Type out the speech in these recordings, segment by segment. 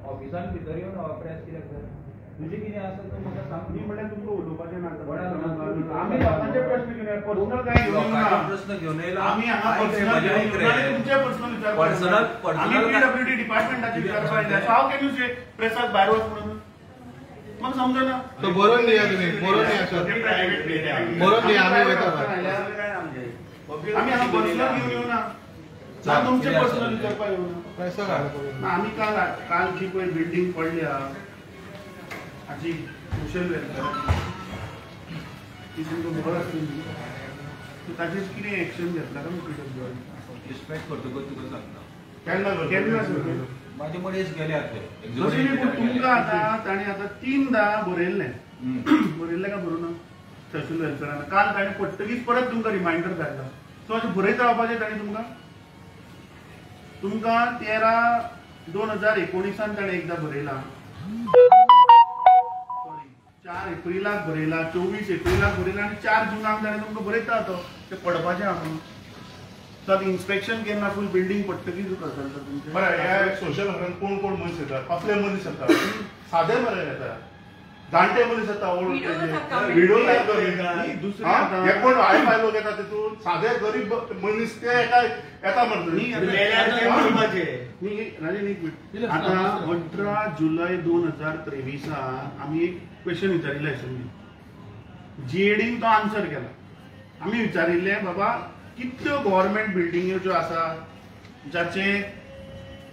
ऑफिसान भितर येवन प्रेस कित्याक जाय तुजें कितें आसा तें म्हाका सांग न्ही म्हणल्यार तुमकां उलोवपाचें ना आमी लोकांचे प्रश्न घेवन पर्सनल कांय घेवन येना प्रश्न घेवन येयला आमी हांगा पर्सनल तुमचे पर्सनल विचारपाक आमी पीडब्ल्यूडी डिपार्टमेंटाचे विचारपाक आयल्या सो हाव कॅन यू से प्रेसाक भायर वच म्हणून म्हाका समजना तो बरोवन दिया तुमी बरोवन दिया सर बरोवन दिया आमी वयता आमी हांगा पर्सनल घेवन येवना तुमचे पर्सनल विचारपाक येवना पैसा घालून आम्ही काल जी कोई बिल्डिंग पडल्या हाची सोशल वेलफेअर ती तुमकां खबर आसतली सो ताचेर कितें एक्शन घेतला काय पीडब्ल्यूडी रिस्पेक्ट करतकच तुका सांगता केन्ना माझे मडेच गेले तुमकां आतां ताणें आतां 3दा बरयल्लें काय बरोवना सोशल वेलफेअरान काल ताणें पडटकीच परत तुमकां रिमांयडर धाडला सो अशें बरयत रावपाचें ताणें तुमकां 13/2019 ताणें एकदा बरयला 4 एप्रिलाक बरयला 24 एप्रिलाक बरयला आनी 4 जूनाक ताणें तुमकां बरयता तो तें पडपाचें आसा सर इन्स्पेक्शन केन्ना फूल बिल्डिंग पडटकीच करता तुमचें बरें ह्या सोशल वर्कान कोण कोण मनीस येता कसले मनीस येता सादे बरें येता जाणटे मनीस येता व्हिडिओ दुसरे कोण हाय फाय लोक येता तितून सादे गरीब मनीस ते येता म्हणटा आतां 18 जुलय 2023 आमी एक क्वेश्चन विचारिल्लें आशिल्लें जीएडीन तो आन्सर केला आमी विचारिल्लें बाबा कितल्यो गव्हर्नमेंट बिल्डिंग्यो ज्यो आसा जाचे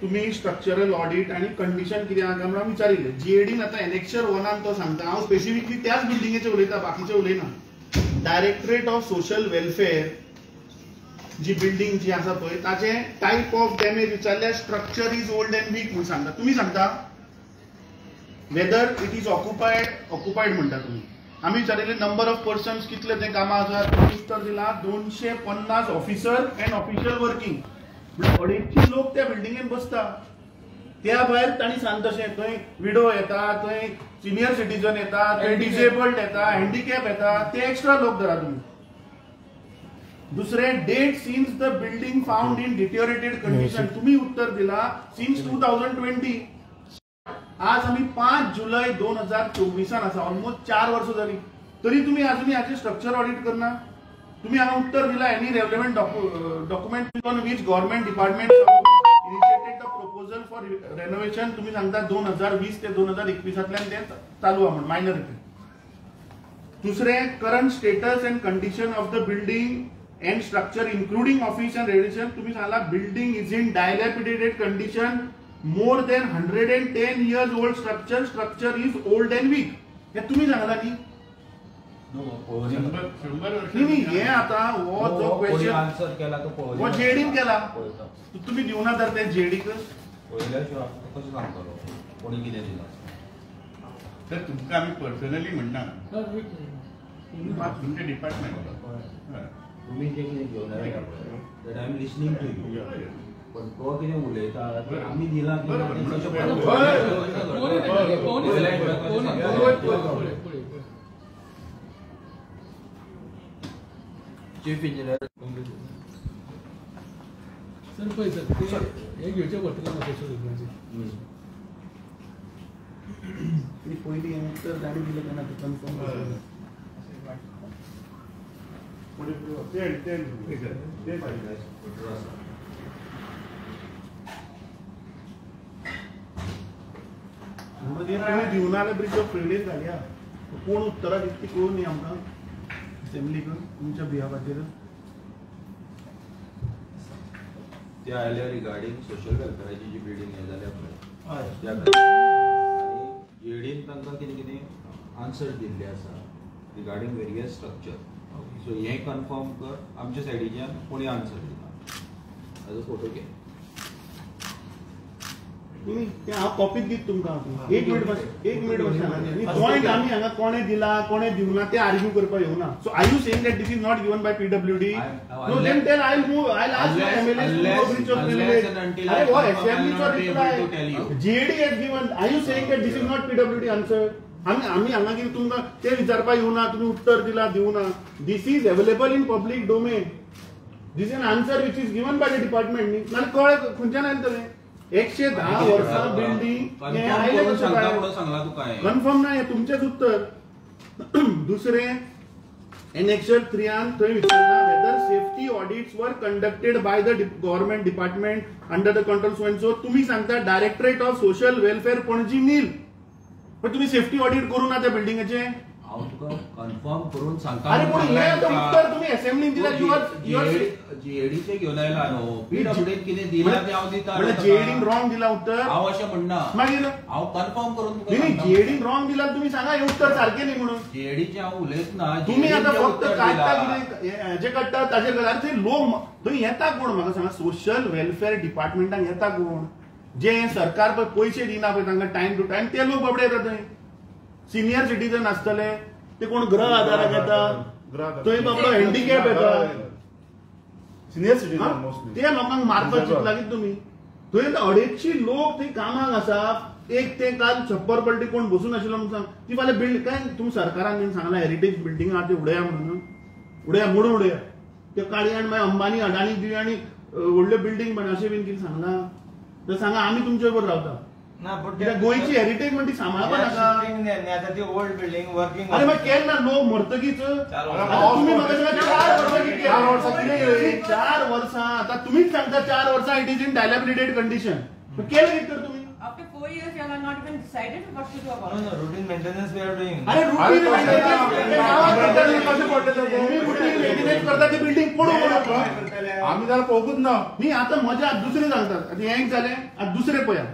तुम्ही स्ट्रक्चरल ऑडिट आणि कंडिशन कितें आसा काय विचारिल्लें जीएडीन आतां एनेक्चर 1 तो सांगता हांव स्पेसिफिकली त्याच बिल्डिंगेचे उलयता बाकीचे उलयना डायरेक्टरेट ऑफ सोशल वेलफेअर जी बिल्डिंग जी आसा पळय ताचे टायप ऑफ डॅमेज विचारल्यार structure is old and weak म्हणून सांगता तुम्ही सांगता वेदर इट इज ऑक्युपायड म्हणटा तुम्ही आमी विचारिल्लें नंबर ऑफ पर्सन्स कितले ते कामां आसात उत्तर दिला 250 ऑफिसर अँड ऑफिशियल वर्किंग 250 लोक त्या बिल्डिंगेन बसता त्या भायर तांणी सांगता तशें थंय विडो येता थंय सिनियर सिटीजन येता थंय डिसेबल्ड येता हँडिकॅप येता ते एक्स्ट्रा लोक धरा तुम्ही दुसरे date since the building found in deteriorated condition तुम्ही उत्तर दिला सिन्स 2020 आज आम्ही 5 जुलै 2024 आसा ऑलमोस्ट 4 वर्सां जाली तरी तुम्ही अजूनही हाचे स्ट्रक्चर ऑडिट करना तुम्ही हांगा उत्तर दिला any relevant document on which government department initiated the proposal for renovation तुम्ही सांगता 2020 ते 2021 ते चालू आहे म्हणून मायनर रिपेअर दुसरे current status and condition of the building and structure including office and radiation तुम्ही सांगला building is in dilapidated condition more than 110 years old structure is old and weak हे तुम्ही सांगला नी नाही हे आता वो जो क्वेश्चन आन्सर केला तो वो जेडीन केला तुम्ही दिवना तर ते जेडीक पळयल्याशिवाय कसं सांगतलो कोणी कितें दिला तर तुमकां आमी पर्सनली म्हणना तुमचे डिपार्टमेंट तुम्ही जे कितें घेवन आयला that I am listening to you पण तो कितें उलयता आमी दिला चीफ इंजिनियर सर पळय सर हे घेवचें पडटलें म्हाका पयलीं उत्तर धाडी दिलें तेन्ना ते कन्फर्म दिवना जाल्यार ब्रिज ऑफ प्रिविलेज घालया कोण उत्तरां दितली कळून न्ही आमकां असेंब्लीक तुमच्या बिहाफाचेर ते आयल्या रिगार्डिंग सोशल वेलफेअराची जी बिल्डिंग हे जाल्या पळय जेडीन तांकां कितें कितें आन्सर दिल्ले आसा रिगार्डिंग वेरियस स्ट्रक्चर सो हें कन्फर्म कर आमच्या सायडीच्यान कोणी आन्सर दिना ताजो फोटो घे ते हांव कॉपीत दिता तुमकां एक मिनिट बस पॉयंट आमी हांगा कोणे दिला कोणे दिवना ते आर्ग्यू करपाक येवना so are you saying that this is not given by PWD no then tell I will move I will ask my MLA to breach of privilege अरे व्हाट असेंब्लीचो reply GAD has given are you saying that this is not PWD answer आम्ही हांगा कितें तुमकां ते विचारपाक येवना तुमी उत्तर दिला दिवना this is available in public domain this is an answer which is given by the department न्ही नाल्यार कळ्ळें खंयच्यान येतलें 110 वर्सां बिल्डिंग कन्फर्म नाही तुमचेच उत्तर दुसरे एनेक्शर 3 थंय विचारला whether safety audits were conducted by the government department under the control so and so तुम्ही सांगता directorate of social welfare Panaji नील पण तुम्ही सेफ्टी ऑडिट करू ना त्या बिल्डिंगाचे हांव तुका कन्फर्म करून सांगता अरे पण हे उत्तर तुम्ही असेंब्लीन दिला जीएडीचे घेवन आयला न्हू PWD कितें दिला ते हांव दिता म्हणजे जीएडीन रॉंग दिला उत्तर हांव अशें म्हणना मागीर हांव कन्फर्म करून तुका नाही जीएडीन रॉंग दिला तुम्ही सांगा हे उत्तर सारखे नाही म्हणून जीएडीचे हांव उलयतना तुम्ही आता फक्त काढता कितें जे काडटा ताचेर गजाल ते लोक थंय येता कोण म्हाका सांगा सोशल वेलफेअर डिपार्टमेंटान येता कोण जे सरकार पळय पैसे दिना पळय तांकां टायम टू टायम ते लोक बाबडे येता थंय सिनियर सिटीजन आसतले ते कोण ग्रह आधाराक येता थंय बाबडो हँडिकॅप येता सिनियर सिटीजन मोस्टली ते लोकांक मारपाक चिंतला की तुम्ही थंय 250 लोक थंय कामाक आसा एक ते काल छप्पर पलटी कोण बसून आशिल्लो म्हणून सांग ती फाल्यां बिल्ड काय तुम्ही सरकारान बीन सांगला हेरिटेज बिल्डिंग आहा ते उडया म्हणून उडया मोडून उडया ते काळी आनी मागीर अंबानी अडाणी दिवया आनी व्हडल्यो बिल्डिंग बन अशें बीन कितें सांगला तर सांगा आमी तुमचे बरोबर रावता गोयची हेरिटेज म्हणटी सांबाळपा नाका ती ओल्ड बिल्डिंग वर्किंग अरे मग केन्ना लोक मरतकीच तुम्ही म्हाका सांगा 4 वर्सां कितें 4 वर्सां आता तुम्हीच सांगता 4 वर्सां it is in dilapidated condition केलं कितें तर तुम्ही After 4 years, you have not even decided what to do about it. No, routine maintenance we are doing. अरे रूटीन मेंटेनन्स कशें पडटलें तुम्ही रूटीन मेंटेनन्स करता ती बिल्डिंग पडून आम्ही जरा पळोवंकूच ना मी आता मजा दुसरे सांगतात आता हें जालें आता दुसरे पळया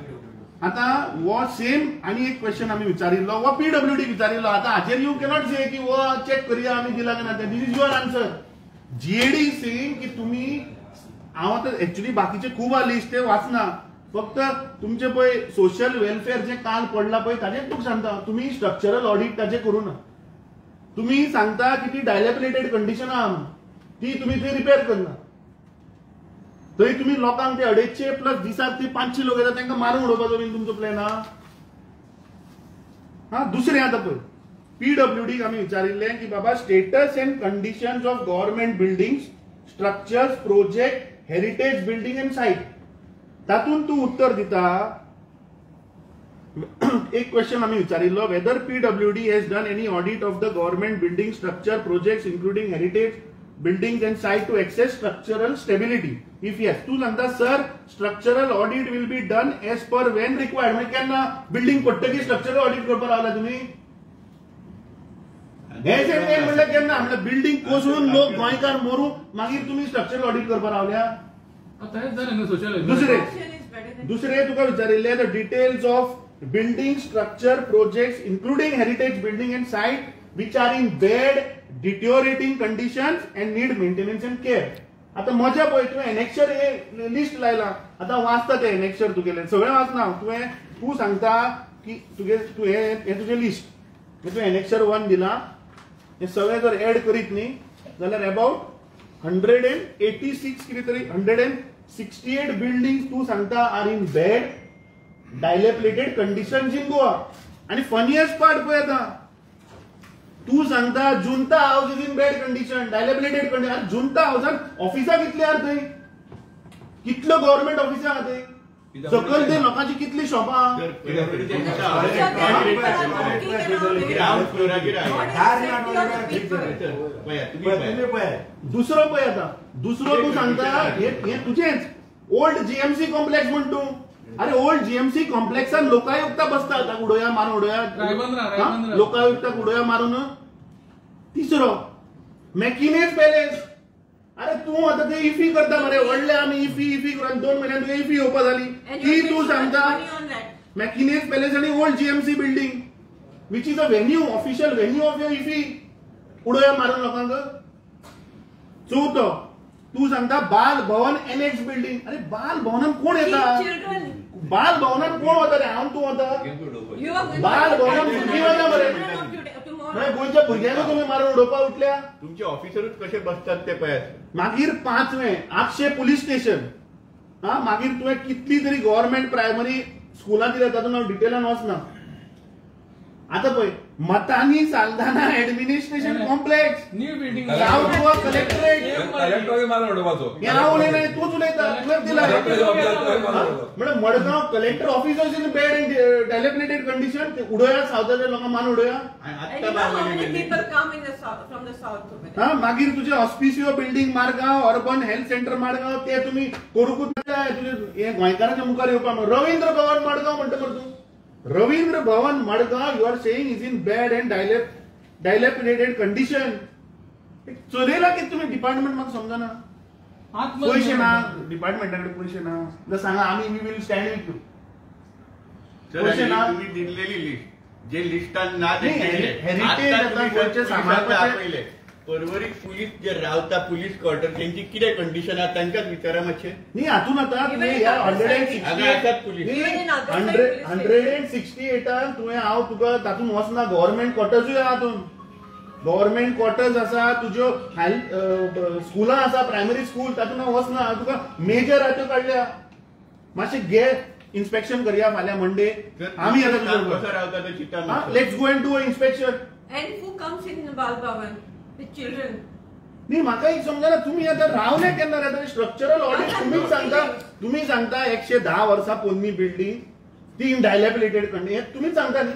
आता वो सेम आणि एक क्वेश्चन आम्ही विचारिल्लो वो PWD विचारिल्लो आता हाचेर यू कॅनॉट से की वो चेक करूया आम्ही दिला की ना this is your answer GAD saying की तुम्ही हांव आतां एक्चुअली बाकीचे खूब आहा लिस्ट ते वाचना फक्त तुमचे पळय सोशल वेलफेअर जे काल पडला पळय ताजेर तुका सांगता तुम्ही स्ट्रक्चरल ऑडिट ताजे करू ना तुम्ही सांगता की ती डायलॅपिडेटेड कंडिशन आहा ती तुम्ही थंय रिपेअर करना थंय तुम्ही लोकांक ते 250 प्लस दिसाक ते 500 लोक येतात तांकां मारून उडोवपाचो बीन तुमचो प्लॅन आहा हा दुसरें आतां पळय PWD आमी विचारिल्लें की बाबा status and conditions of government buildings structures project heritage building and site तातूंत तूं उत्तर दिता एक क्वेश्चन आम्ही विचारिल्लो whether PWD has done any audit of the government building structure projects including heritage buildings and site to access structural stability if yes तू सांगता सर structural audit will be done as per when required म्हणजे केन्ना building पडटकी structural audit करपाक रावला तुम्ही हेचे main म्हणल्यार केन्ना म्हणल्यार बिल्डिंग कोसळून लोक गोंयकार मरू मागीर तुम्ही structural audit करपाक रावल्या आता हेच जालें न्हू सोशल दुसरे तुका विचारिल्ले the details of building structure projects including heritage building and site which are in bad deteriorating conditions and need maintenance and care आता मजा पळय तुवें एनेक्शर हे लिस्ट लायला आता वाचता ते एनेक्शर तुगेले सगळे वाचना तूं सांगता की तुवें तुजें लिस्ट तुवें एनेक्शर 1 दिला हे सगळे जर एड करीत न्ही जाल्यार अबाउट 186 कितें तरी 168 बिल्डिंग तूं सांगता are in bad dilapidated conditions in Goa आणि फनियस्ट पार्ट पळय आता तू सांगता Junta house is in bad condition dilapidated condition Junta हाऊसान ऑफिसां कितली आहात थंय कितल्यो गव्हर्नमेंट ऑफिसां आहात थंय सकयल ते लोकांची कितली शॉपां दुसरो पळय आता दुसरो तू सांगता हे तुजेच ओल्ड GMC कॉम्प्लेक्स म्हण तूं अरे ओल्ड GMC कॉम्प्लेक्सान लोकायुक्ता बसता उडोया मारून उडोया लोकायुक्ताक उडोया मारून तिसरो मॅकिनेज पॅलेस अरे तू आता ते इफी करता मरे व्हडले आमी इफी करून 2 महिन्यात तुका इफी येवपा जाली ती तू सांगता मॅकिनेज पॅलेस आणि old GMC building which is a venue official venue of your IFFI उडोया मारून लोकांक चौथो तू सांगता बाल भवन एनेक्स बिल्डिंग अरे बाल भवनात कोण येता बाल भवनात कोण वता रे? हांव तूं वता? You are going बाल भवनात to भुरगीं वता मरे. tomorrow. म्हणजे गोंयच्या भुरग्यांक तुम्ही मारून उडोवपा उठल्या. तुमचे ऑफिसरूच कसे बसतात ते पळयात. मागीर 5वें आपशे पुलीस स्टेशन. मागीर तुवें कितली तरी गव्हर्नमेंट प्रायमरी स्कुलां दिल्या तातूंत हांव डिटेलान वचना. आता पळय Mathany Saldanha administration complex new building south Goa collectorate कलेक्टरी मारून उडोवपाचो. हे हांव उलयना तूंच उलयता तुवें दिला. म्हणजे Madgaon collector office in bad and dilapidated condition ते उडोया सावथाच्या लोकांक मान उडोया. And you know how many people come in the south, from the south over there? मागीर तुझे Hospicio building Margao urban health centre Margao ते तुम्ही करूकूच जाय. तुझे हे गोंयकारांच्या मुखार येवपा रवींद्र भवन मडगांव म्हणटा मरे तूं. Ravindra Bhavan Madgaon you are saying is in bad and dilapidated condition. चलयला कितें तुम्ही डिपार्टमेंट म्हाका समजना. पैसे ना डिपार्टमेंटाकडे पैसे ना जाल्यार सांगा आमी we will stand with you. पैसे ना तुम्ही दिलेली लिस्ट जे लिस्टात ना ते नाही, केले. हेरिटेज आता आता तुम्ही गोंयचे सांबाळपाचे- पहिले परवरीक पुलीस जे रावता पुलीस क्वार्टर त्यांची कितें कंडिशन आहा तांकांच विचारा मातशें. नी हातून आता तुवें ह्या हांगा 168 आसात पुलीस. 168 तुवें हांव तुका तातूंत वचना. गव्हर्नमेंट क्वार्टर्सूय आहा हातून. गव्हर्नमेंट क्वार्टर्स आसा तुज्यो स्कुलां आसा प्रायमरी स्कूल तातूंत हांव वचना. तुका मेजर आहा त्यो काडल्या. मातशें गे इन्स्पेक्शन करया फाल्यां मंडे. आमी कसो आतां रावता तो चिंता let's go and do inspection. And who comes in Bal Bhavan with children? नी म्हाका एक समजना तुम्ही आता रावले केन्ना रे? स्ट्रक्चरल ऑडिट तुम्ही सांगता 110 वर्सां पोरणी बिल्डिंग ती डायलेपिडेटेड कंडिशन तुम्हीच सांगता न्ही.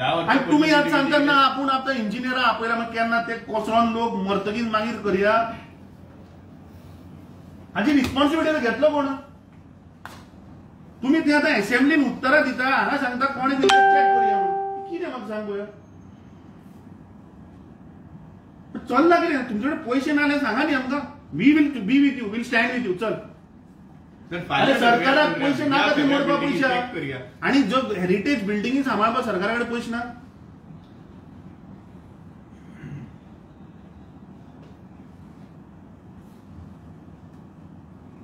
आणि तुम्ही आज सांगता ना आपण आता इंजिनियरा आपल्याला मग केन्ना ते कोसळून लोक मरतकीच मागीर करया. हाची रिस्पॉन्सिबिलिटी घेतलो कोण? तुम्ही ते आता असेंब्लीन उत्तरां दिता हांगा सांगता कोणी चेक करया म्हणून. कितें म्हाका सांग पळय. चलना कितें तुमचे कडेन पैसे ना जाल्यार सांगा न्ही आमकां. We will be with you will stand with you. चल अरे सरकाराक पैसे नाका ते मरपा पयशे. आणि जो हेरिटेज बिल्डिंगी सांबाळपा सरकारा कडेन पयशे ना.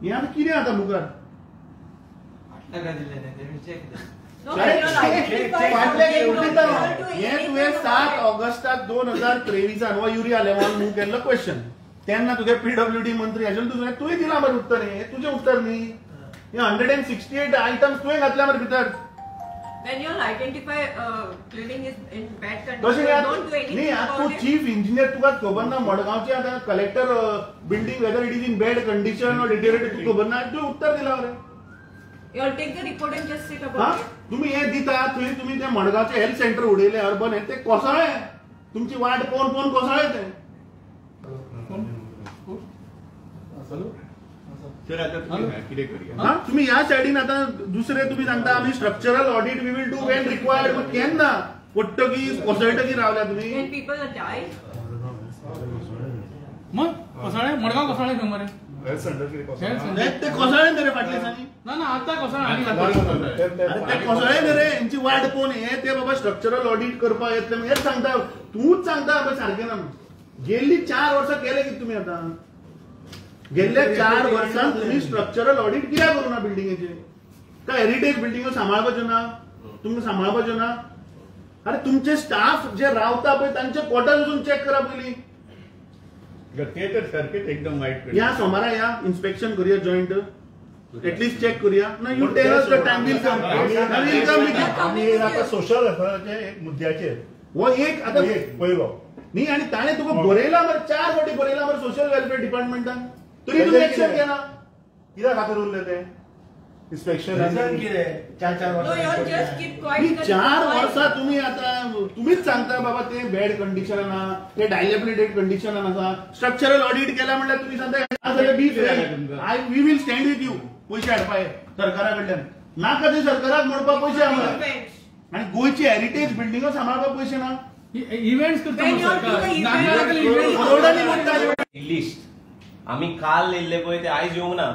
हे आतां कितें आता मुखार? No, but you're identified फाटल्या something, शेवटी not equal to हे anything तुवें about 7 it. ऑगस्टाक 2023 व युरिया लेवल मूव केल्लो क्वेश्चन. तेन्ना तुगे पीडब्ल्यूडी मंत्री आशिल्लो तुवें दिला मरे उत्तर. हे तुजें उत्तर न्ही. हे 168 आयटम्स तुवें घातल्या मरे भितर. When you'll identify building is in bad तशें condition, न्ही don't do anything तूं about it. चीफ इंजिनियर तुका खबर ना मडगांवचे आता collector building whether it is in bad condition और डिटेरियोरेटेड तुका खबर ना. तुवें उत्तर दिला मरे. You'll take the report and just sit हा about it. तुम्ही हे दिता थंय तुम्ही ते मडगावचे हेल्थ सेंटर उडयले अर्बन हे ते कोसळे. तुमची वाट कोण कोसळे ते. सर आता तुम्ही कितें करया. हा तुम्ही ह्या सायडीन आता दुसरे तुम्ही सांगता आम्ही structural audit we will do when required. मग केन्ना पडटकी कोसळटकी रावल्या तुम्ही. When people are dying, मग कोसळे मडगाव कोसळे खंय मरे? ते कोसळे रे फाटल्या दिसांनी. ना ना आता कोसळे अरे ते कोसळे रे यांची वाट कोण हे ते बाबा स्ट्रक्चरल ऑडिट करपा येतले मग हेच सांगता. तूच सांगता बाबा सारखें ना. गेल्ली 4 वर्सां केले कितें तुम्ही आता? गेल्ल्या 4 वर्सांत तुम्ही स्ट्रक्चरल ऑडिट कित्याक करूना बिल्डिंगेचे? काय हेरिटेज बिल्डिंगो सांबाळपाच्यो ना? तुमकां सांबाळपाच्यो ना? अरे तुमचे स्टाफ जे रावता पळय तांचे क्वार्टर्स वचून चेक करा पयलीं. ते तर सारखेच एकदम वाईट. या सोमारा या इन्स्पेक्शन करूया जॉईंट. एटलीस्ट चेक करूया ना. You tell us the time will come. आम्ही आता सोशल वेलफेअरचे एक मुद्द्याचेर वो एक आता पळय न्ही आणि ताणे तुका बरयला मरे 4 फावटी बरयला मरे सोशल वेलफेअर डिपार्टमेंटान. तरी तुम्ही एक्शन केला. कित्याक खातीर उरले ते inspection? no, you'll just keep quiet. He because 4 it's वर्सां तुम्ही आता तुम्हीच सांगता बाबा ते बॅड कंडिशन आहा ते डायलेपिडेटेड कंडिशन आसा. स्ट्रक्चरल ऑडिट केला म्हणल्यार तुम्ही सांगता be we will stand with you. पैसे हाडपाय सरकारा कडल्यान नाका ते सरकाराक म्हणपाक पैसे आमकां. events. आणि गोंयची हेरिटेज बिल्डिंगो सांबाळपाक पैसे ना. इव्हेंट्स करता When मग you're सरकार. doing नागरिकांना events, करोडांनी म्हणटा. लिस्ट आम्ही काल येयल्ले पळय ते आयज येवंक ना.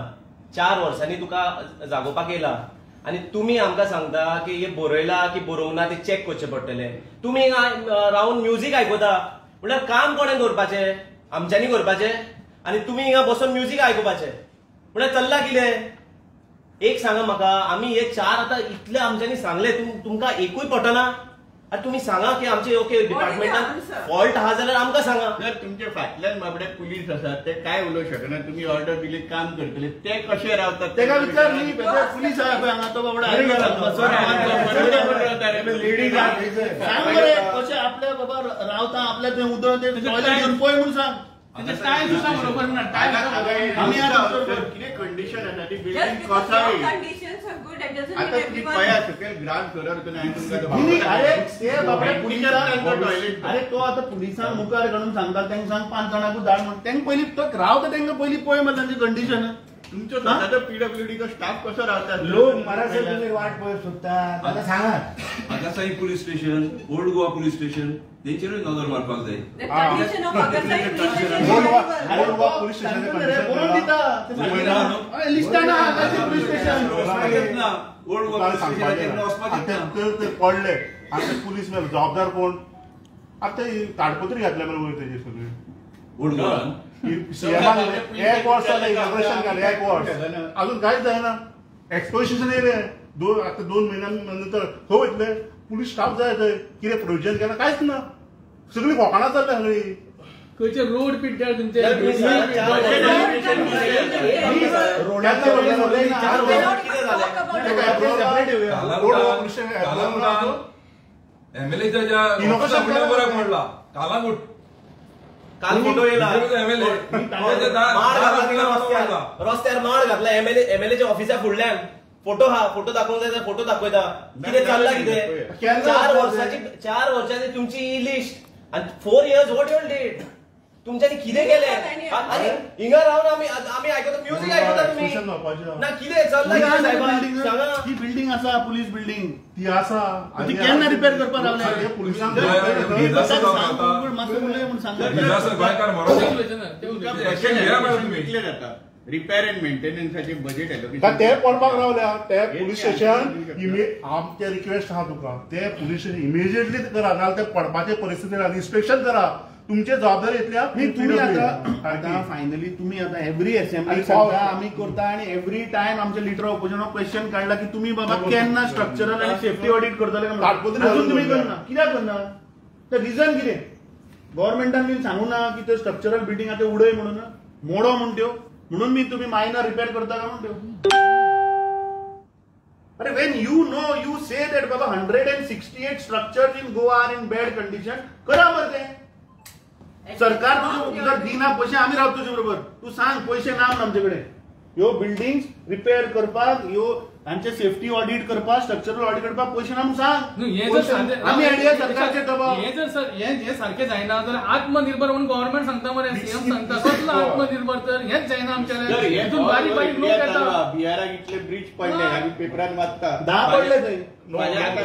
4 वर्सांनी तुका जागोवपाक येयला आणि तुम्ही आमकां सांगता की हे बरयला की बरोवंक ना ते चेक करचे पडटले. तुम्ही हिंगा रावन म्युझिक आयकता म्हणल्यार काम कोणें करपाचें? आमच्यांनी करपाचें. आणि तुम्ही हिंगा बसून म्युझिक आयकुपाचें म्हणल्यार चल्ला कितें? एक सांगा म्हाका, आम्ही हे 4 आता इतले आमच्यांनी सांगले, तुमका एकूय पटना? आतां तुम्ही सांगा की आमचे ओके डिपार्टमेंटान फॉल्ट आहा जाल्यार आमकां सांगा. जर तुमचे फाटल्यान बाबडे पुलीस आसात ते काय उलोवंक शकना, तुम्ही ऑर्डर दिली काम करतले, ते कशे रावतात? तेका विचारली पुलीस आहा पळय हांगा तो बाबडा लेडीज सांग बरे कशे आपल्या बाबा रावता, आपल्या थंय उदक ते टॉयलेट घेवन पळय म्हणून सांग. टाय सुद्धा बरोबर ना, टाय आम्ही किती कंडिशन आसा ती बिल्डिंग कसाय conditions are good and doesn't आता mean तुम्ही everyone. पळया सकयल ग्राउंड फ्लोरार तुम्ही अरे ते बाबा टॉयलेट अरे तो आता पुलिसांक मुखार काडून सांगता, तांकां सांग 5 जाणांकूच धाड म्हणून. तांकां पयलीं तो रावता तांकां पयलीं पळय मरे तांची कंडिशन. तुमचो स्वतःचो पीडब्ल्यूडीचो स्टाफ कसो रावता? लोक महाराष्ट्र तुम्ही वाट पळय सोदता आता सांगा. Agassaim police station, old Goa police station, तेंचेरूय नजर मारपाक जाय. The condition of Agartala police station is बोल वा, very बोल well. वा, पोलीस स्टेशनचे कंडिशन बोलून दिता लिस्टाना police station old Goa police station केन्ना वचपाक येता. ते पडले आता पुलीस जबाबदार कोण? आता ताडपत्री घातल्या बरोबर त्याचे सगळे ओल्ड गोवान एक वर्ष झालं इनॉग्रेशन केलं, 1 वर्ष अजून काहीच जायना. एक्सपोजिशन एरिया आता 2 महिन्यानंतर खंय वयतले? पुलीस स्टाफ जाय थंय, कितें प्रोविजन केला कांयच ना, सगळी कोकणां जाल्ल्या सगळी. खंयचे रोड पिड्ड्यार तुमचे एमएलए बऱ्याक म्हणला कालांगूट काल फोटो येला एमएलए रस्त्यार माड घातला एमएलएच्या ऑफिसा फुडल्यान. फोटो दाखवूंक जाय जाल्यार फोटो दाखयता. कितें चालला कितें? 4 वर्सांची तुमची ही लिस्ट आणि 4 years व्हॉट यू डीड? तुमच्यांनी कितें केलें? आनी हिंगा रावन आमी आयकता म्युझिक आयकता तुम्ही ना, कितें चालला सांगा. ती बिल्डिंग आसा पुलीस बिल्डिंग ती आसा ती केन्ना रिपेअर करपाक रावले? पुलिसांक रिपेअर अँड मेंटेनन्साचे बजेट ते पडपाक रावल्या. ते पुलीस स्टेशन आमचे रिक्वेस्ट आहा तुका, ते पुलीस स्टेशन इमिजिएटली करा, नाल्यार ते पडपाचे परिस्थिती इन्स्पेक्शन करा. तुमची जबाबदारी येतल्या. तुम्ही आता फायनली तुम्ही आता एव्हरी असेंब्ली सांगता आम्ही करता आणि एव्हरी टाइम आमच्या लिडर ऑपोजिशनाक क्वेश्चन काढला की तुम्ही बाबा केन्ना स्ट्रक्चरल आणि सेफ्टी ऑडिट करतले अजून तुम्ही करना. कित्याक करना? तर रिझन कितें? गव्हर्नमेंटान बी सांगू ना की ते स्ट्रक्चरल बिल्डिंग आता उडय म्हणून, मोडो म्हूण त्यो, म्हणून मी तुम्ही मायनर रिपेअर करता का म्हणून त्यो. अरे वेन यू से दॅट बाबा 168 structures in Goa R in bad condition, करा बरं ते. सरकार जर दिना पैसे आम्ही रावतो तुझ्या बरोबर. तू सांग पैसे ना आमच्याकडे. ह्यो बिल्डिंग रिपेअर करपाक, ह्यो हांचे सेफ्टी ऑडिट करपाक, स्ट्रक्चरल ऑडिट करपाक पैसे ना सांग. आम्ही आयडिया सरकारचे दबाव हे जर सर हे सारखे जायना जाल्यार आत्मनिर्भर म्हणून गव्हर्नमेंट सांगता मरे, सीएम सांगता कसलो आत्मनिर्भर, तर हेच जायना आमच्याकडे. हितून बारीक बारीक लोक येता. बिहाराक इतले ब्रिज पडले आम्ही पेपरान वाचता 10 पडले थंय. गोंयांत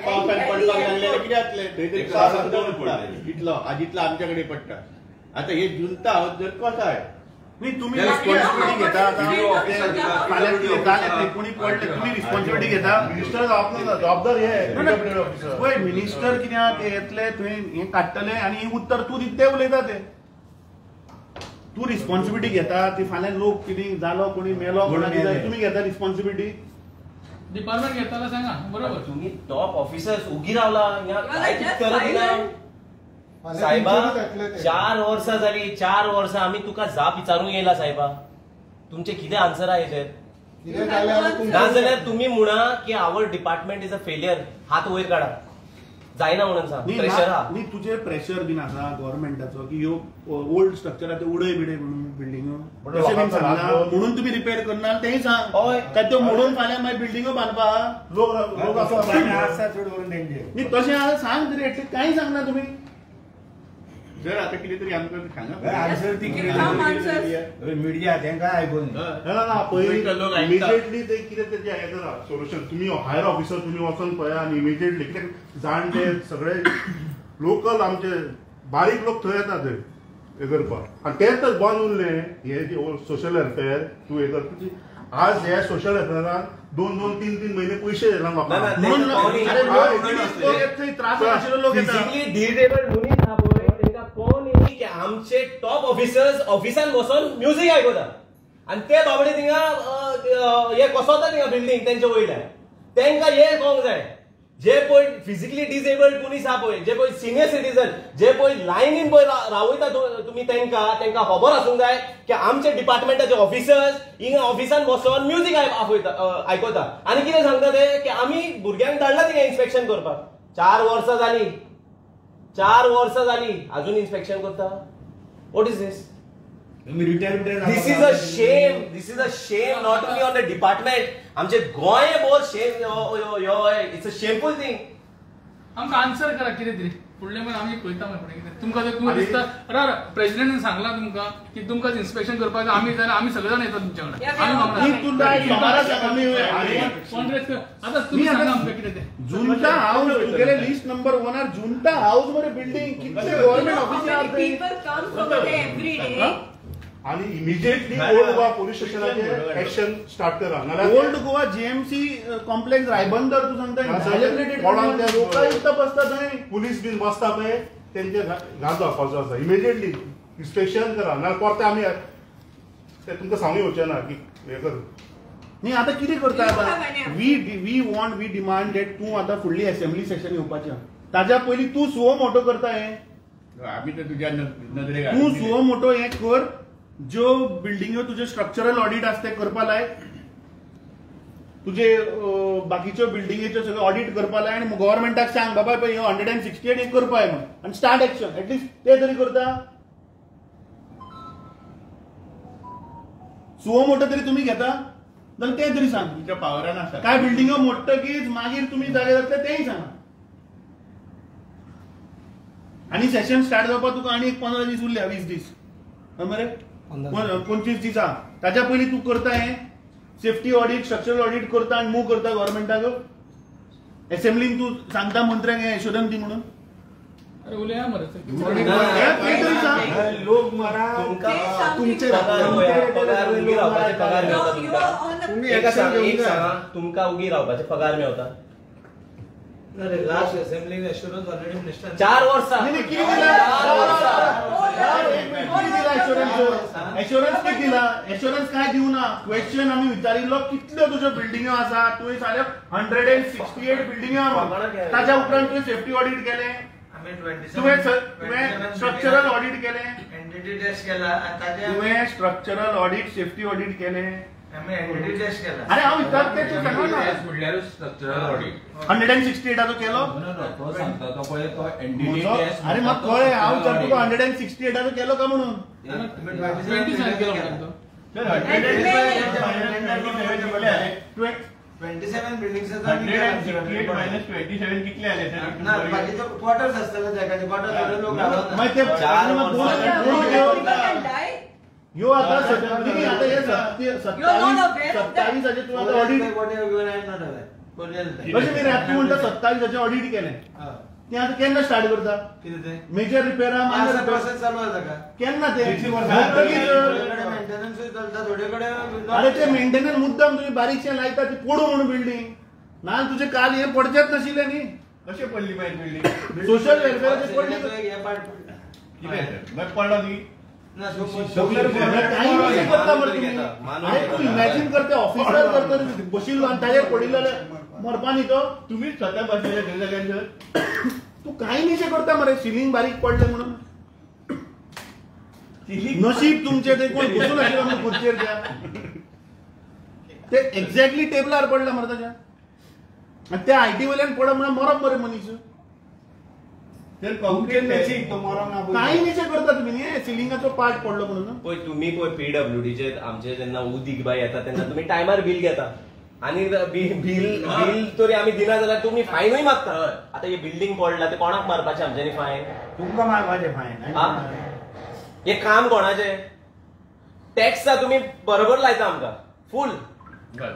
पावसान पडपाक लागले कितें जातलें? थंय तरी पावसान 2 पडले इतलो आजितलो आमच्याकडे पडटा. आता हे जुंता जर कसो आहे नाही तुम्ही रिस्पॉन्सिबिलिटी घेता कोणी पडले तुम्ही रिस्पॉन्सिबिलिटी घेता. मिनिस्टर जबाबदार हे मिनिस्टर कित्याक ते येतले थंय हे काडटले आणि उत्तर तू ते उलयता ते. तू रिस्पॉन्सिबिलिटी घेता. ती फाल्यां लोक कितें जालो कोणी मेलो तुम्ही घेता रिस्पॉन्सिबिलिटी. डिपार्टमेंट घेताना सांगा बरोबर. तुम्ही टॉप ऑफिसर्स उगी रावला साहेबा. 4 वर्सां जाली. 4 वर्सां आम्ही तुका जाप विचारूंक येयला साहेबा. तुमचे कितें आन्सर आहा हेचेर? नाजाल्यार तुम्ही म्हणा की आवर डिपार्टमेंट इज अ फेलियर. हात वयर काडा. जायना म्हणून सांग. प्रेशर आहा. न्ही तुजे प्रेशर बीन आसा गव्हर्नमेंटाचो की ह्यो ओल्ड स्ट्रक्चर आहा ते उडय बिडय म्हणून बिल्डिंग म्हणून तुम्ही रिपेअर करना तेही सांग. काय त्यो मोडून फाल्यां मागीर बिल्डिंगो बांदपा लोक आसा चड करून तेंचे. न्ही तशें सांग तरी एटलीस्ट कांय सांगना तुम्ही. जर आता कितें तरी आमकां सांगा आन्सर ती मिडिया तेंकां आयकून इमिजिएटली ते कितें तेजे हे करा सोल्युशन. तुम्ही हायर ऑफिसर तुम्ही वचून पळया आणि इमिजिएटली कित्याक जाणटे सगळे लोकल आमचे बारीक लोक थंय येता थंय हे करपाक. आणि तेच तर बंद उरले हे सोशल वेलफेअर. तूं हे कर आज हे सोशल वेलफेअरान 2-2, 3-3 महिने पैसे दिला म्हाका. त्रास आशिल्लो लोक आमचे टॉप ऑफिसर्स ऑफिसान बसून म्युझिक आयकता. आणि ते बाबडे थिंगा हे कसोता थिंगा बिल्डिंग त्यांच्या वयल्यान तांकां हे कळोंक जाय जे पळय फिजिकली डिसेबल्ड मनीस आहा पळय जे पळय सिनियर सिटीजन जे पळय लायनीन पळय रावयता तुमी तांकां खबर आसूंक जाय की आमचे डिपार्टमेंटाचे ऑफिसर्स हिंगा ऑफिसान बसोन म्युझिक आयकता आनी कितें सांगता ते की आमी भुरग्यांक धाडला थिंगा इन्स्पेक्शन करपाक 4 वर्सां जाली अजून इन्स्पेक्शन करता what is this This is a shame. This is a shame not only on the department. आमचे Goa bore shame. It's a shameful thing. आमकां आन्सर करा कितें तरी फुडलें मागीर आमी पळयता मागीर फुडें कितें तुमकां जर तुमकां दिसता प्रेसिडेंटान सांगलां तुमकां की तुमकां इन्स्पेक्शन करपाक आमी जाल्यार आमी सगळे जाण येता तुमच्या कडेन आतां तुमी सांगा आमकां कितें तें जुंटा हाऊस तुगेले list number 1 are Junta house मरे बिल्डिंग कितले गव्हर्नमेंट ऑफिस आर ते people come from there every day. आणि इमिजिएटली ओल्ड गोवा पोलीस स्टेशनाचेर एक्शन स्टार्ट करा old Goa GMC complex Ribandar तू सांगता लोकायुक्त बसता थंय पुलीस बीन बसता पळय तेंचे घात जावपाचो आसा इमिजिएटली इन्स्पेक्शन करा नाल्यार परते आमी ते तुमकां सांगूं येवचें ना की हे कर न्ही आतां कितें करता वी डिमांड डेट तूं आतां फुडली असेंब्ली सेशन येवपाचें ताज्या पयलीं तूं सुओ मोटो करता हें आम्ही तर तुझ्या नदरेक तूं सुओ मोटो हें कर ज्यो बिल्डिंग्यो तुजे स्ट्रक्चरल ऑडिट आसता करपा लाय तुजे बाकीच्यो बिल्डिंगेच्यो सगळे ऑडिट करपा लाय आनी गव्हर्नमेंटाक सांग बाबा पळय 168 एक करपाय म्हणून आनी स्टार्ट एक्शन एटलिस्ट ते तरी करता सुओ मोटो तरी तुम्ही घेता जाल्यार ते तरी सांग तुमच्या पावरान आसा काय बिल्डिंगो मोडटकीच मागीर तुम्ही जागे जातले तेय सांगा आनी सेशन स्टार्ट जावपाक तुका आनी 15 दीस उरल्या 20 दीस मरे 25 दिसा ताच्या पयलीं तूं करता हें सेफ्टी ऑडिट स्ट्रक्चरल ऑडिट करता आनी मूव करता गव्हर्नमेंटाक असेंब्लीन तूं सांगता मंत्र्यांक हें एश्योरन्स दी म्हणून अरे उलया मरे लोक मरा तुमचे पगार उगी रावपाचे पगार मेळटा तुमकां उगी रावपाचे पगार मेळटा लास्ट असेंब्ली एश्योरन्स ऑलरेडी मिनिस्टर 4 वर्सां एश्योरन्स किती दिला एश्योरन्स काय दिवं ना क्वेश्चन आमी विचारिल्लो कितल्यो तुज्यो बिल्डिंग्यो आसा तुवें सांगलें 168 बिल्डिंग्यो ताच्या उपरांत तुवें सेफ्टी ऑडिट केलें तुवें स्ट्रक्चरल ऑडिट केलें एनडीटी टेस्ट केला तुवें स्ट्रक्चरल ऑडिट सेफ्टी ऑडिट केलें आम्ही एनडीटी टेस्ट केला अरे हांव विचारते तूं सांगा ना स्ट्रक्चरल ऑडिट 168 तो केलो तो सांगता तो पळय तो एनडीटी टेस्ट अरे म्हाका कळ्ळें हांव विचारता तो 168 तो केलो का म्हणून 20 साल केलो म्हणटा तो 27 बिल्डिंग्स 168 मायनस 27 कितले आले ना बाकीचे क्वार्टर्स असतात त्या क्वार्टर लोक राहतात मग ते 4 यो आता सध्या आता हे 27 तू आता ऑडिट कशें मी तू म्हणटा 27 ऑडिट केलें ते आता केन्ना स्टार्ट करता मेजर रिपेरा मायनर प्रोसेस चालू आसा का केन्ना ते मेंटेनन्स चलता थोडे कडेन अरे ते मेंटेनन्स मुद्दाम तुम्ही बारीकशें लायता ती पडू म्हणून बिल्डिंग ना तुझे काल हे पडचेच नाशिल्ले न्ही कशें पडली पाहिजे बिल्डिंग सोशल वेलफेअरचे पडली कितें पडलो न्ही इमॅजिन करते ऑफिसर करता बशिल्लो आनी ताजेर पडिल्लो मरपा न्ही तो तुम्हीच स्वतः बसलेले त्या जाग्याचेर तू काही निशे करता मरे सिलिंग बारीक पडले म्हणून नशीब तुमचे ते कोण बसून आशिल्लो म्हणून खुर्चेर ते एक्झॅक्टली टेबलार पडला मरे ताच्या आनी त्या आयटी वयल्यान पडप म्हणून मरप मरे मनीस काही निशे करता तुम्ही सिलिंगाचो पार्ट पडलो म्हणून पळय तुम्ही पळय पीडब्ल्यूडीचे आमचे जेन्ना उदीक बाय येता तेन्ना तुम्ही टायमार बील घेता आणि बिल तरी आम्ही दिना जाल्यार तुम्ही फायनूय मागता आता हे बिल्डिंग पडला ते कोणाक मारपाचे आमच्यानी फायन तुमकां मारपाचें फायन हे काम कोणाचे टॅक्स तुम्ही बरोबर लायता आमकां फुल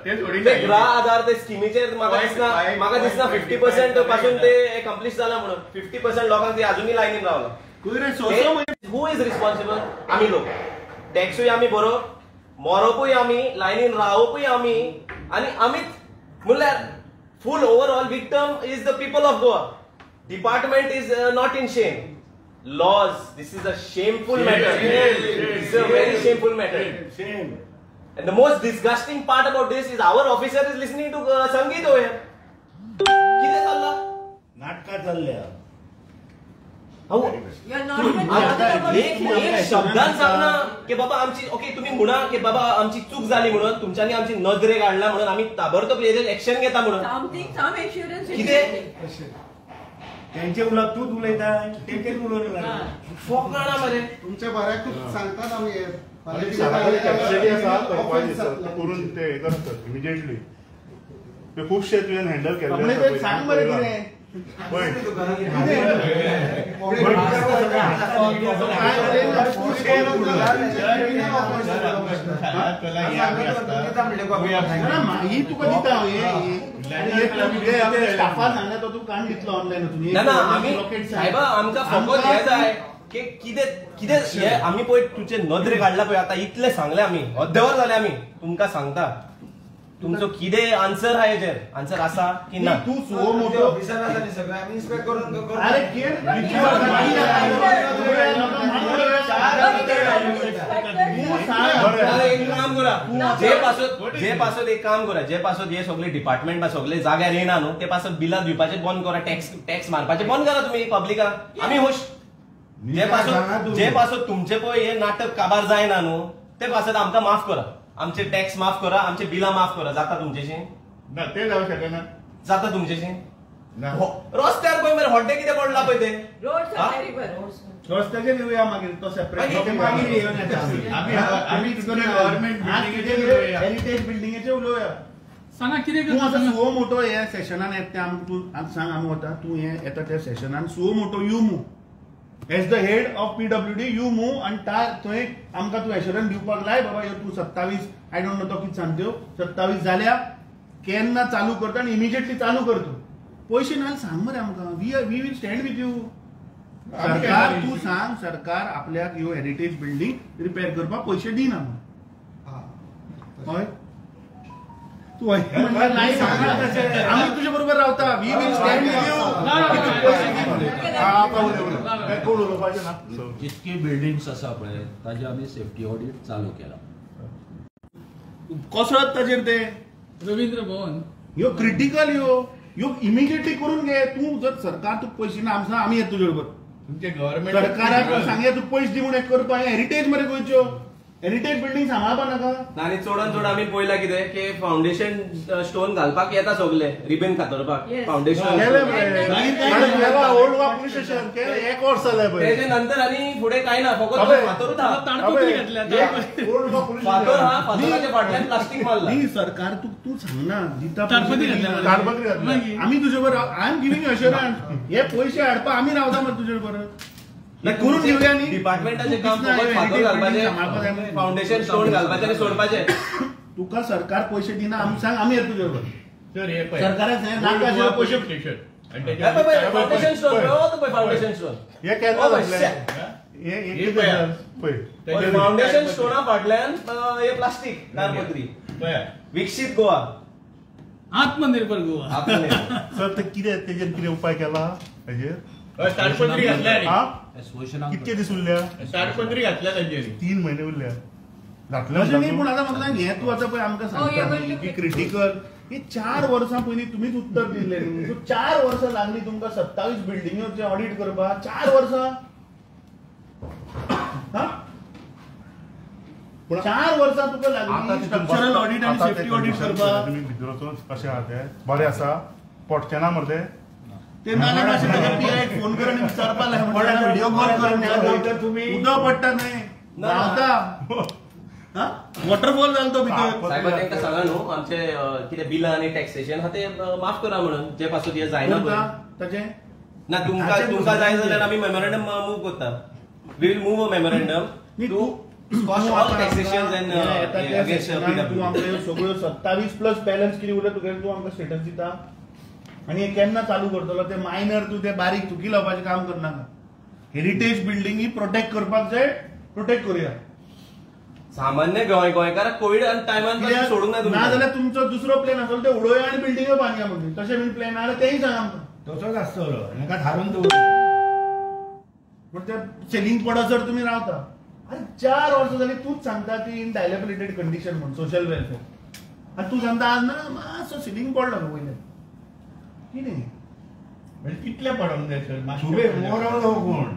ते गृह आधार ते स्किमीचेर म्हाका दिसना 50% पासून ते कंप्लीट जाला म्हणून 50% लोकांक ते अजूनही लायनीन रावला हू इज रिस्पॉन्सिबल आमी लोक टॅक्सूय आमी भरप मरपूय आमी लायनीन रावपूय आमी आणि आमीच म्हणल्यार full overall victim is the people of Goa department is not in shame laws this is a shameful matter this is a very shameful matter And the most disgusting part about this is our officer is listening to Sangeet over here. किती चालला? नाटका चालल्या अहो, You are not even bothered about एक शब्दान सांगना की बाबा आमची ओके तुम्ही म्हणा की बाबा आमची चूक झाली म्हणून तुमच्यानी आमची नजरे काढला म्हणून आम्ही ताबडतोब ऍक्शन घेता म्हणून some assurance. किती त्यांचे उलट तूच उलयता तेच उलयता फोकाणा मरे तुमच्या बऱ्याक सांगतात आम्ही आणि सगळ्यांनी कॅपॅसिटी आसा करपाची दिसता करून ते हे करतात इमिजिएटली ते खूपशे तुवें हँडल केल्ले सांग बरं कितें ही तुका दिता स्टाफान सांगला तो तू काण दितलो ऑनलायन ना आम्ही साहेबा आमका फकत हे जाय की कितें हे आम्ही पळय तुझे नदरे काढला पळय आता इतले सांगले आम्ही अर्देवर जाले आम्ही तुमका सांगता तुमचो कितें आन्सर आहा हेजेर आन्सर आसा की ना तू सो मोठो ऑफिसर आसा सगळं आम्ही इन्स्पेक्ट करून अरे एक काम करा जे पासत एक काम करा जे पासत हे सगळे डिपार्टमेंट सगळे जाग्यार येना न्हू ते पासत बिलां दिवपाचे बंद करा टॅक्स मारपाचे बंद करा तुम्ही पब्लिकाक आम्ही खुश जे पासत तुमचे पळय हे नाटक काबार जायना न्हू ते पासत आमकां माफ करा आमचे टॅक्स माफ करा आमचे बिलां माफ करा जाता तुमचेशी ना ते जाऊ शकना जाता तुमचेशी रस्त्यार पळय मरे हॉड्डे कितें पडला पळय ते Roads are terrible. रस्त्याचेर येवया मागीर तो सेपरेट मागीर येवन येता आम्ही गव्हर्नमेंट हेरिटेज बिल्डिंगेचे उलोवया सांगा कितें तू करता आता सुओ मोटो हे सेशनान येता ते आमकां तू आतां सांग आमी वता तू हे येता त्या सेशनान सुओ मोटो you move as the head of PWD you move आनी थंय आमकां तू एश्योरन्स दिवपाक लाय बाबा ह्यो तू 27 आय डोंट नो तो कितें सांगत्यो 27 जाल्या केन्ना चालू करता आनी इमिजिएटली चालू करता पयशे नाल्यार सांग मरे आमकां we will stand with you सरकार तू सांग सरकार आपल्याक ह्यो हेरिटेज बिल्डींग रिपेर करपाक पयशे दिना हय तू नाही सांगणार आम्ही तुझ्या बरोबर रावता वी विल स्टँड विथ जितकी बिल्डिंग्स आसा पळय ताजे आमी सेफ्टी ऑडिट चालू केला कसरत ताजेर ते रवींद्र भवन ह्यो क्रिटिकल ह्यो इमिजिएटली करून घे तू जर सरकार तुका पयशे ना आमचा आमी येता तुजे बरोबर तुमचे गव्हर्नमेंट सरकाराक सांगे तू पयशे दी म्हणून करपा हेरिटेज मरे गोंयच्यो हेरिटेज बिल्डिंग सांबाळपा नाका आनी चोडान चोड आमी पळयला कितें की फाउंडेशन स्टोन घालपाक येता सगळे रिबन कातरपाक foundation old Goa police station एक वर्स जालें पळय तेजे नंतर आनी फुडें कांय ना फकत फातरूच आहा ताडपत्री घातल्या फातर हा फातराच्या फाटल्यान प्लास्टीक मारला नाही सरकार तू सांग ना दिता ताडपत्री घातल्या. आम्ही तुझे बरोबर आय एम गिव्हिंग अश्युरन्स हे पयशे हाडपा आमी रावता मरे तुजे बरोबर करून घेवया न्ही डिपार्टमेंटाचे काम फकत फातर घालपाचे फाउंडेशन स्टोन घालपाचे आनी सोडपाचे तुका सरकार पयशे दिना आमी सांग आमी येता तुजे बरोबर सर हे सरकारान सांगलें नाका आशिल्ले पयशे station foundation stone foundation stone हे केन्ना जातलें हे फाउंडेशन स्टोना फाटल्यान हे प्लास्टीक ताडपत्री विकसित गोवा आत्मनिर्भर गोवा सर ते कितें तेजेर कितें उपाय केला हेजेर ताडपत्री घातल्या कितके दीस उरल्या ताडपत्री घातल्या तांचेरी 3 महिने उरल्या घातले पूण आतां म्हाका हे तू आतां पळय आमकां सांगता की क्रिटिकल ही 4 वर्सां पयलीं तुमीच उत्तर दिल्लें न्ही 4 वर्सां लागलीं तुमकां 27 बिल्डिंगोचे ऑडिट करपाक 4 वर्सां 4 वर्सां तुका लागलीं स्ट्रक्चरल ऑडिट आनी सेफ्टी ऑडिट करपाक तुमी भितर वचून कशें आहा तें बरें आसा पडचें ना मरे ते नाल्यार अशें ताका पीआयक फोन कर आनी विचारपा लाय व्हिडिओ कॉल कर तुमी उदक पडटा न्हय रावता वॉटरफॉल जालो तो भितर साहेब तांकां सांगा न्हू आमचे कितें बिलां आनी टॅक्सेशन आहा ते माफ करा म्हणून जे पासून हे जायना ताचें ना तुमकां जाय जाल्यार आमी मेमोरंडम मूव करता we will move a memorandum to squash all taxation and against तू आमकां सगळ्यो 27 प्लस बॅलन्स कितें उरला तुगेलें तू आमकां स्टेटस दिता आनी हे केन्ना चालू करतलो ते मायनर तू ते बारीक चुकी लावपाचें काम करनाका हेरिटेज बिल्डिंगी प्रोटेक्ट करपाक जाय प्रोटेक्ट करूया सामान्य गोंयकाराक कोविड टायमान सोडूंक ना ना जाल्यार तुमचो दुसरो प्लॅन आसलो ते उडोवया आनी बिल्डिंग्यो बांदया म्हणून तशें बीन प्लॅन आहा तेय सांग आमकां तसोच आसतलो हाका धारून दवर पूण ते सेलिंग पडसर तुमी रावता अरे 4 वर्सां जाली तूच सांगता ती इन डायलेबिलिटेड कंडिशन म्हणून सोशल वेलफेअर आणि तू सांगता आज ना मातसो सिलींग पडलो न्हू वयल्यान कितें म्हणजे कितले पडोंक जाय सर तुवे मोरवलो कोण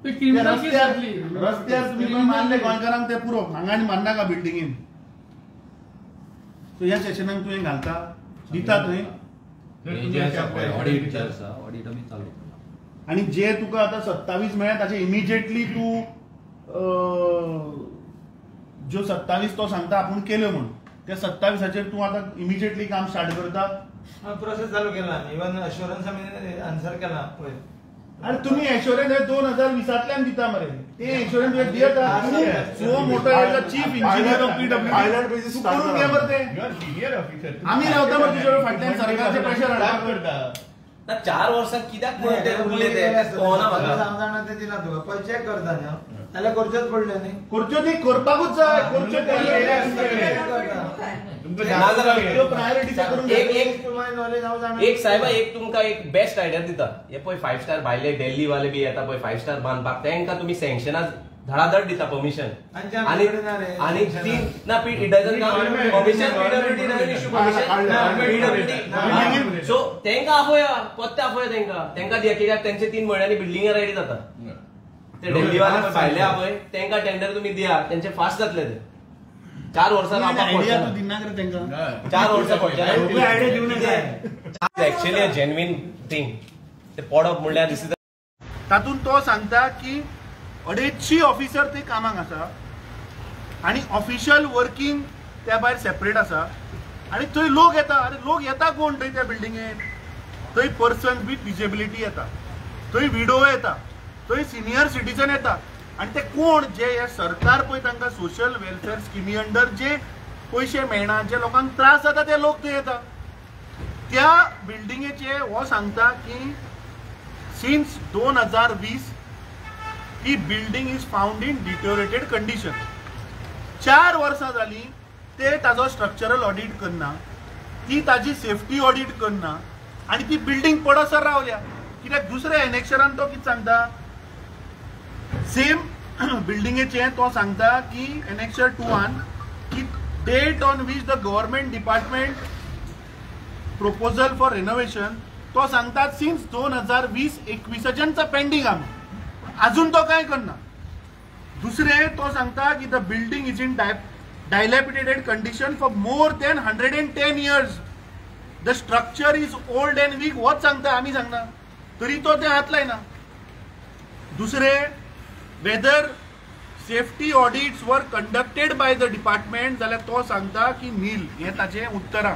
ते criminal case रस्त्यार जातली. तुम्ही पण मानले गोंयकारांक ते पुरो हांगा आनी मानना का बिल्डिंगीन सो ह्या सेशनाक तुवें घालता दिता तुवें ऑडिट ऑडिट आमी चालू आणि जे तुका आता 27 मेळ्या ताचे इमिजिएटली तू ज्यो 27 तो सांगता आपण केल्यो म्हणून त्या 27 तू आता इमिजिएटली काम स्टार्ट करता प्रोसेस चालू केला इवन अश्युरन्स आम्ही आन्सर केला पळय अरे तुम्ही एश्युरन्स 2020तल्यान दिता मरे ते एश्युरन्स दिता सो मोठा chief engineer of pilot basis तू करून घे मरे ते सिनियर ऑफिसर आम्ही रावता मरे तुझ्या फाटल्यान सरकारचे प्रेशर हाडप करता ना 4 वर्सां कित्याक म्हणून ते उरले ते कोणा म्हाका जाणा ते दिला तुका पळय चेक करता न्हू नाल्यार करचेच पडले न्ही करच्यो ती करपाकूच जाय करच्यो प्रायोरिटी करून एक साहेबा एक तुमका एक बेस्ट आयडिया दिता हे पळय 5 स्टार भायले दिल्ली वाले बी येता पळय 5 स्टार बांदपाक तेंका तुम्ही सँक्शनां धडाधड दिता परमिशन आणि ती ना परमिशन पीडब्ल्यूडी सो तेंका आफोया पत्ते आफोया तेंका दिया कित्याक तेंचे 3 म्हयन्यांनी बिल्डिंग रेडी जाता ते दिल्ली वाले भायले आफोय तेंका टेंडर तुम्ही दिया तेंचे फास्ट जातले ते 4 वर्सां आयडिया तू दिना करे तेंका 4 वर्सां पडटले एक्चुअली अ जेन्युइन थिंग ते पडप म्हणल्यार दिस इज तातूंत तो सांगता की 250 ऑफिसर ते कामाक आसा आणि ऑफिशियल वर्किंग त्या भायर सेपरेट आसा आणि थंय लोक येता अरे लोक येता कोण थंय त्या बिल्डिंगेन थंय पर्सन विथ डिसेबिलिटी येता थंय विडो येता थंय सिनियर सिटीजन येता आणि ते कोण जे हे सरकार पळय तांकां सोशल वेलफेअर स्किमी अंडर जे पयशे मेळना जे लोकांक त्रास जाता ते लोक थंय येता त्या बिल्डिंगेचे हो सांगता की सिन्स 2020 ही building is found in deteriorated condition 4 वर्सां जाली ते ताजो स्ट्रक्चरल ऑडिट करना ती ताजी सेफ्टी ऑडिट करना आणि ती बिल्डिंग पडसर रावल्या कित्याक दुसऱ्या एनेक्शरान तो कितें सांगता सेम बिल्डिंगेचे तो सांगता की एनेक्शर 2 की date on which the government department proposal for renovation तो सांगता सिन्स 2020-21 पेंडिंग आमी अजून तो काय करना दुसरे तो सांगता की the building is in dilapidated condition for more than 110 years the structure is old and weak वच सांगता आम्ही सांगना तरी तो ते हात लायना दुसरे weather safety audits were conducted by the department जाल्यार तो सांगता की नील हे ताचे उत्तरां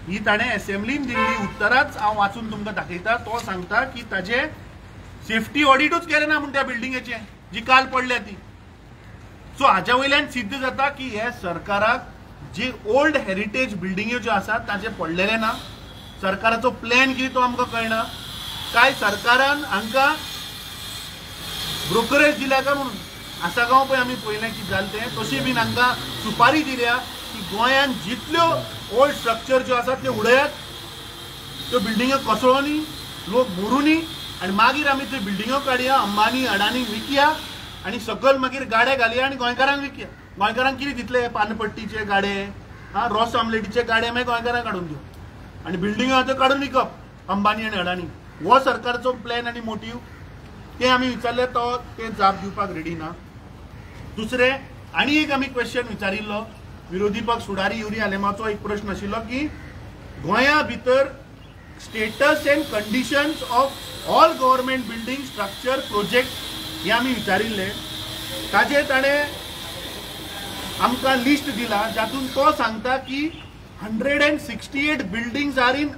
ही ताणे असेंब्लीन दिल्ली उत्तराच हांव वाचून तुमकां दाखयता तो सांगता की ताजे सेफ्टी ऑडिटूच केले ना म्हणून त्या बिल्डिंगेचे जी काल पडल्या ती सो हाच्या वयल्यान सिद्ध जाता की हे सरकाराक जे ओल्ड हेरिटेज बिल्डिंग्यो ज्यो आसात ताचे पडलेले ना सरकाराचो प्लॅन कितें तो आमकां कळना काय सरकारान हांकां ब्रोकरेज दिल्या काय म्हणून आसागांव पळय आमी पळयलें कितें जालें तें तशी बीन हांकां सुपारी दिल्या की गोंयांत जितल्यो ओल्ड स्ट्रक्चर ज्यो आसात त्यो उडयात त्यो बिल्डिंगो कोसळोनी लोक मरुनी आणि मागीर आमी त्यो बिल्डिंगो काडया अंबानी अडानीक विकया आणि सकल मागीर गाडे घालया आणि गोंयकारांक विकया गोंयकारांक कितें दितले पानपट्टीचे गाडे रॉस ऑमलेटीचे गाडे मागीर गोंयकारांक काडून दिवं आणि बिल्डिंगो त्यो काडून विकप अंबानी आणि अडानी हो सरकारचो प्लॅन आणि मोटीव ते आमी विचारले तो ते जाप दिवपाक रेडी ना दुसरे आनी एक आमी क्वेश्चन विचारिल्लो विरोधी पक्ष फुडारी युरी आलेमाचो एक प्रश्न आशिल्लो की गोंया भितर status and conditions of all government building structure project हे आमी विचारिल्ले ताजे ताणे आमकां लिस्ट दिला जातून तो सांगता की 168 buildings are in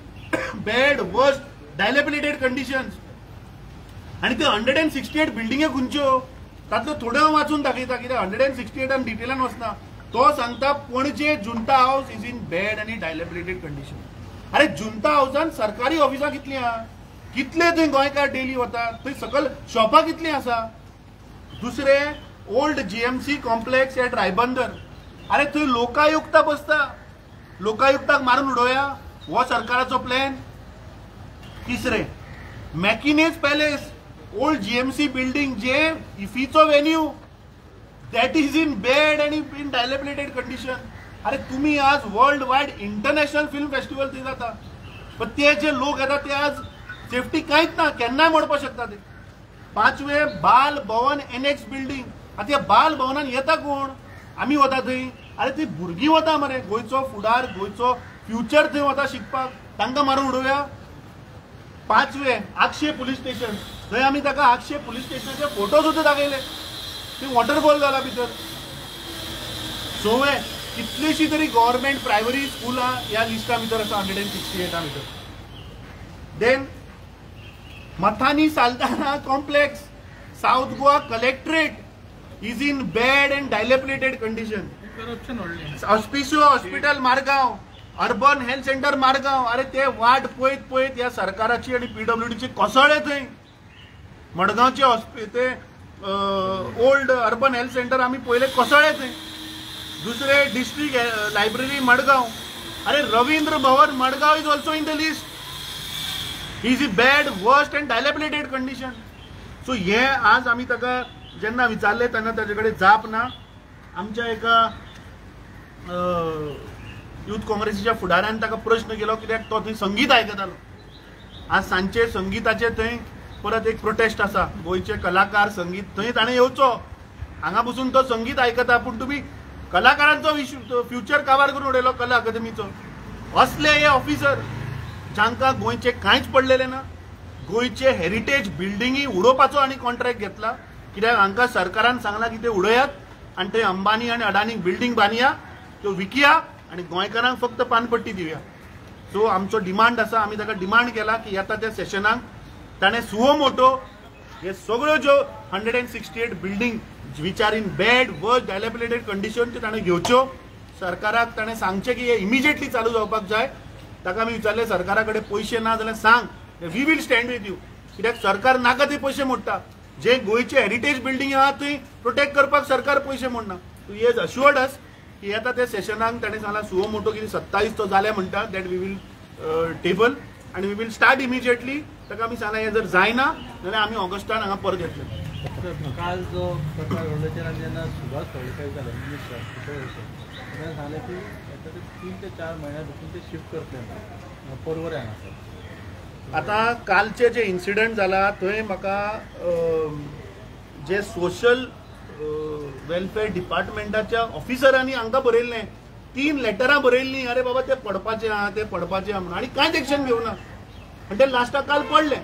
bad worst dilapidated conditions आणि ते 168 बिल्डिंगे खंयच्यो तातल्यो थोड्यो वाचून दाखयता कित्याक 168 आनी डिटेलान वचना तो सांगता पणजे जुंता हाऊस इज इन बॅड आनी डायलेबिलिटेड कंडिशन अरे जुंता हाऊसान सरकारी ऑफिसां कितलीं आहा कितले थंय गोंयकार डेली वतात थंय सकल शॉपां कितलीं आसा दुसरे old GMC complex at Raibandar अरे थंय लोकायुक्ता बसता लोकायुक्ताक मारून उडोवया हो सरकाराचो प्लॅन तिसरे Maquinez palace old GMC building जे इफीचो venue that is in bad आणि इन डायलेबलेटेड कंडिशन. अरे तुम्ही आज world wide international film festival ते जाता, पण ते जे लोक येतात ते आज सेफ्टी कांयच ना, केन्नाय मोडपाक शकता ते. 5वे बाल भवन NX बिल्डिंग. आता या बाल भवनान येता कोण? आमी वता थंय. अरे ती भुरगीं वता मरे, गोंयचो फुडार, गोंयचो फ्युचर थंय वता शिकपाक, तांकां मारून उडोवया. 5वे आक्षे पुलीस स्टेशन, थंय आमी ताका आक्षे पुलीस स्टेशनाचे फोटो सुद्दां दाखयले, ती वॉटरफॉल जाला भितर. 6वे कितलीशी तरी गव्हर्नमेंट प्रायमरी स्कुलां ह्या लिस्टा भितर आसा 168 भितर. Then Mathany Saldanha complex, south Goa collectorate is in bad and dilapidated condition. Corruption वाडलें. Hospicio hospital Margao, urban health centre Margao. अरे ते वाट पळयत पळयत ह्या सरकाराची आणि PWDची कोसळ्ळे थंय. मडगांवचे ते ओल्ड अर्बन हेल्थ सेंटर आम्ही पहिले कोसळ्ळे थंय. दुसरे डिस्ट्रिक्ट लायब्ररी मडगांव. अरे Ravindra Bhavan Madgaon is also in the list. Is in bad, worst and dilapidated condition. So हे आज आम्ही ताका जेन्ना विचारले तेन्ना ताचे जाप ना. आमच्या एका युथ काँग्रेसीच्या फुडाऱ्यान ताका प्रश्न केलो कित्याक तो थंय संगीत आयकतालो. आज सांजचे संगीताचे थंय परत एक प्रोटेस्ट आसा, गोंयचे कलाकार संगीत थंय ताणें येवचो, हांगा बसून तो संगीत आयकता. पूण तुमी कलाकारांचो फ्युचर काबार करून उडयलो कला अकादमीचो. असले हे ऑफिसर जांकां गोंयचे कांयच पडलेले ना, गोंयचे हेरिटेज बिल्डिंगी उडोवपाचो आनी कॉन्ट्रॅक्ट घेतला. कित्याक हांकां सरकारान सांगलां की ते उडयात आनी ते अंबानी आनी अडानीक बिल्डींग बांदया, त्यो विकया आनी गोंयकारांक फक्त पानपट्टी दिवया. सो आमचो डिमांड आसा, आमी ताका डिमांड केला की येता त्या सेशनाक ताणें सुओ मोटो हे सगळ्यो ज्यो 168 building which are in bad, worst, dilapidated condition त्यो ताणें घेवच्यो. सरकाराक ताणें सांगचें की हे इमिजिएटली चालू जावपाक जाय. ताका आमी विचारलें सरकारा कडेन पयशे ना जाल्यार सांग, we will stand with you. कित्याक सरकार नाका ते पयशे मोडटा. जे गोंयचे हेरिटेज बिल्डींग आहा थंय प्रोटेक्ट करपाक सरकार पयशे Moderna. So he is assured अस की येता त्या सेशनाक ताणें सांगलां सुओ मोटो कितें 27 तो जाले म्हणटा दॅट वी वील टेबल आनी वी वील स्टार्ट इमिजिएटली. ताका आमी सांगलां हें जर जायना जाल्यार आमी ऑगस्टान हांगा परत येतले. काल जो प्रकार घडलो जेन्ना सुभाष तळेकर जालो मिनिस्टर ताणें सांगलें की 3 ते 4 महिन्या भितर ते शिफ्ट करतले परवरे हांगासर. आता कालचे जे इन्सिडंट जाला थंय म्हाका जे सोशल वेलफेअर डिपार्टमेंटाच्या ऑफिसरांनी हांकां बरयल्लें 3 लेटरां बरयल्लीं, अरे बाबा ते पडपाचें आहा ते पडपाचें आहा म्हणून, आनी कांयच एक्शन घेवना. आनी ते लास्टाक काल पडले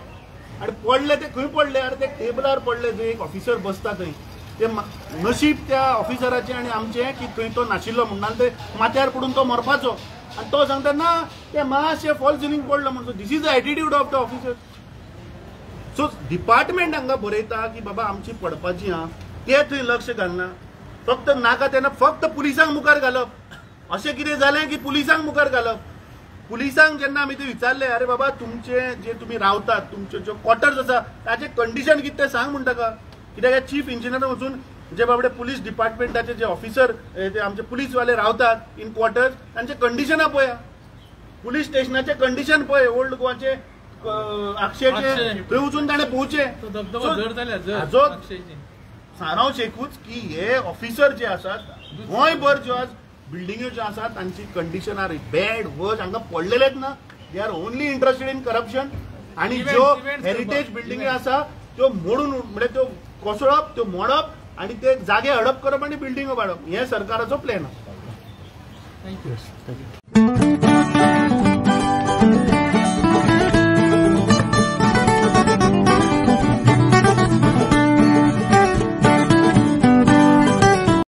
आनी पडले ते खंय पडले? अरे ते टेबलार पडले. जंय एक ऑफिसर बसता थंय ते नशीब त्या ऑफिसराचें आनी आमचें की थंय तो नाशिल्लो म्हणून ते माथ्यार पडून तो मरपाचो. आनी तो सांगता ना ते मातशें फॉल सिलींग पडलो म्हणून. This is the attitude of the officer. So department हांगा बरयता की बाबा आमची पडपाची आहा, ते थंय लक्ष घालना. फक्त नाका तेन्ना फक्त पुलिसांक मुखार घालप. अशें कितें जालें की पुलिसांक मुखार घालप. पुलिसांक जेन्ना आमी ते विचारले अरे बाबा तुमचे जे तुमी रावतात तुमचे जो क्वॉर्टर्स आसा ताचे कंडिशन कितें तें सांग म्हणटा का. कित्याक हे चीफ इंजिनियर वचून जे बाबडे पुलीस डिपार्टमेंटाचे जे ऑफिसर ते आमचे पुलीसवाले रावतात इन क्वॉर्टर्स तांचे कंडिशनां पळया. पुलीस स्टेशनाचे कंडिशन पळय. ओल्ड गोवाचे आक्षेचे थंय वचून ताणें पोवचे. हाजो सारांश एकूच की हे ऑफिसर जे आसात गोंयभर ज्यो आज बिल्डिंग्यो ज्यो आसात तांची कंडिशन आर बॅड, वर्स्ट. हांगा पडलेलेच ना. They are only interested in corruption. आणि ज्यो हेरिटेज बिल्डिंग्यो आसा त्यो मोडून म्हणजे त्यो कोसळप, त्यो मोडप आणि ते जागे हडप करप आणि बिल्डिंगो वाडप हे सरकाराचो प्लॅन आसा. थँक्यू.